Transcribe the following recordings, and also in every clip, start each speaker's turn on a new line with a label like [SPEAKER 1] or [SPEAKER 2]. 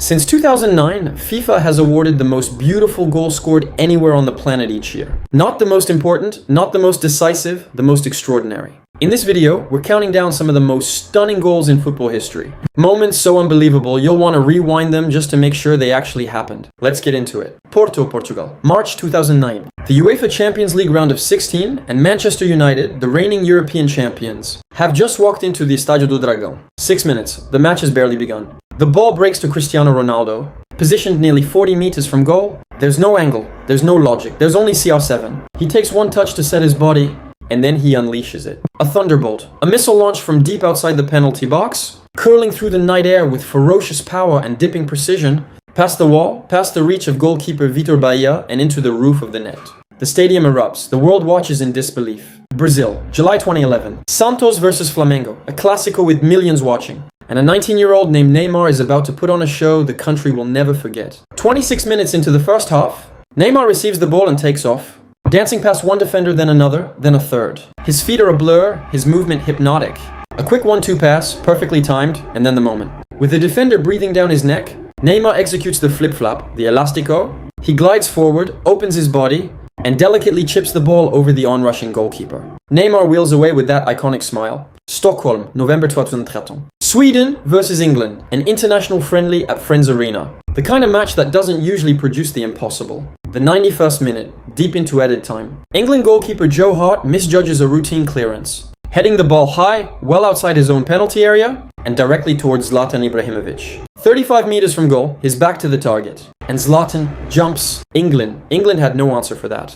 [SPEAKER 1] Since 2009, FIFA has awarded the most beautiful goal scored anywhere on the planet each year. Not the most important, not the most decisive, the most extraordinary. In this video, we're counting down some of the most stunning goals in football history. Moments so unbelievable, you'll want to rewind them just to make sure they actually happened. Let's get into it. Porto, Portugal. March 2009. The UEFA Champions League round of 16 and Manchester United, the reigning European champions, have just walked into the Estádio do Dragão. 6 minutes. The match has barely begun. The ball breaks to Cristiano Ronaldo. Positioned nearly 40 meters from goal, there's no angle, there's no logic, there's only CR7. He takes one touch to set his body, and then he unleashes it. A thunderbolt, a missile launched from deep outside the penalty box, curling through the night air with ferocious power and dipping precision, past the wall, past the reach of goalkeeper Vitor Bahia, and into the roof of the net. The stadium erupts. The world watches in disbelief. Brazil, July 2011. Santos versus Flamengo, a Clásico with millions watching. And a 19-year-old named Neymar is about to put on a show the country will never forget. 26 minutes into the first half, Neymar receives the ball and takes off, dancing past one defender, then another, then a third. His feet are a blur, his movement hypnotic. A quick 1-2 pass, perfectly timed, and then the moment. With the defender breathing down his neck, Neymar executes the flip-flop, the elastico. He glides forward, opens his body, and delicately chips the ball over the onrushing goalkeeper. Neymar wheels away with that iconic smile. Stockholm, November 2013. Sweden versus England, an international friendly at Friends Arena. The kind of match that doesn't usually produce the impossible. The 91st minute, deep into added time. England goalkeeper Joe Hart misjudges a routine clearance, heading the ball high, well outside his own penalty area, and directly towards Zlatan Ibrahimovic. 35 meters from goal, his back to the target. And Zlatan jumps. England had no answer for that.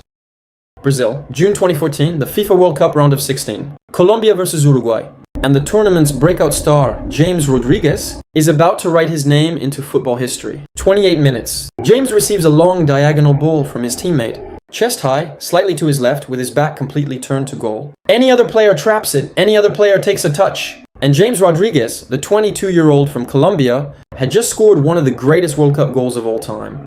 [SPEAKER 1] Brazil, June 2014, the FIFA World Cup round of 16. Colombia versus Uruguay. And the tournament's breakout star, James Rodriguez, is about to write his name into football history. 28 minutes. James receives a long diagonal ball from his teammate. Chest high, slightly to his left, with his back completely turned to goal. Any other player traps it, any other player takes a touch. And James Rodriguez, the 22-year-old from Colombia, had just scored one of the greatest World Cup goals of all time.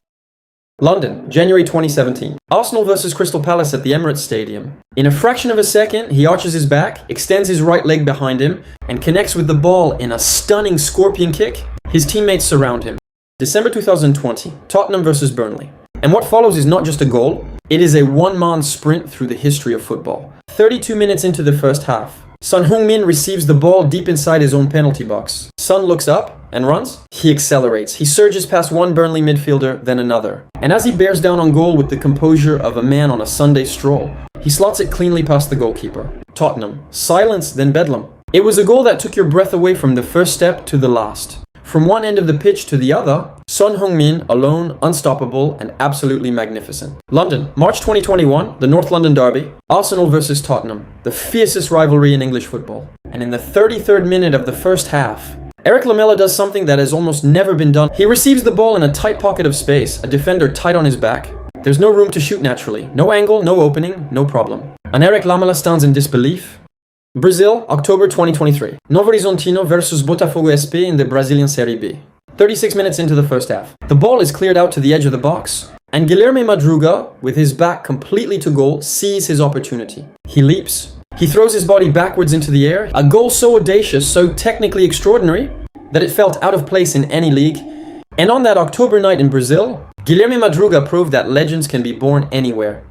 [SPEAKER 1] London, January 2017. Arsenal versus Crystal Palace at the Emirates Stadium. In a fraction of a second, he arches his back, extends his right leg behind him, and connects with the ball in a stunning scorpion kick. His teammates surround him. December 2020. Tottenham versus Burnley. And what follows is not just a goal, it is a one-man sprint through the history of football. 32 minutes into the first half. Son Heung-min receives the ball deep inside his own penalty box. Son looks up and runs. He accelerates. He surges past one Burnley midfielder, then another. And as he bears down on goal with the composure of a man on a Sunday stroll, he slots it cleanly past the goalkeeper. Tottenham. Silence, then bedlam. It was a goal that took your breath away from the first step to the last. From one end of the pitch to the other, Son Heung-min, alone, unstoppable, and absolutely magnificent. London, March 2021, the North London derby, Arsenal versus Tottenham, the fiercest rivalry in English football. And in the 33rd minute of the first half, Eric Lamela does something that has almost never been done. He receives the ball in a tight pocket of space, a defender tight on his back. There's no room to shoot naturally. No angle, no opening, no problem. And Eric Lamela stands in disbelief. Brazil, October 2023. Novo Horizontino versus Botafogo SP in the Brazilian Serie B. 36 minutes into the first half. The ball is cleared out to the edge of the box, and Guilherme Madruga, with his back completely to goal, sees his opportunity. He leaps. He throws his body backwards into the air. A goal so audacious, so technically extraordinary, that it felt out of place in any league. And on that October night in Brazil, Guilherme Madruga proved that legends can be born anywhere.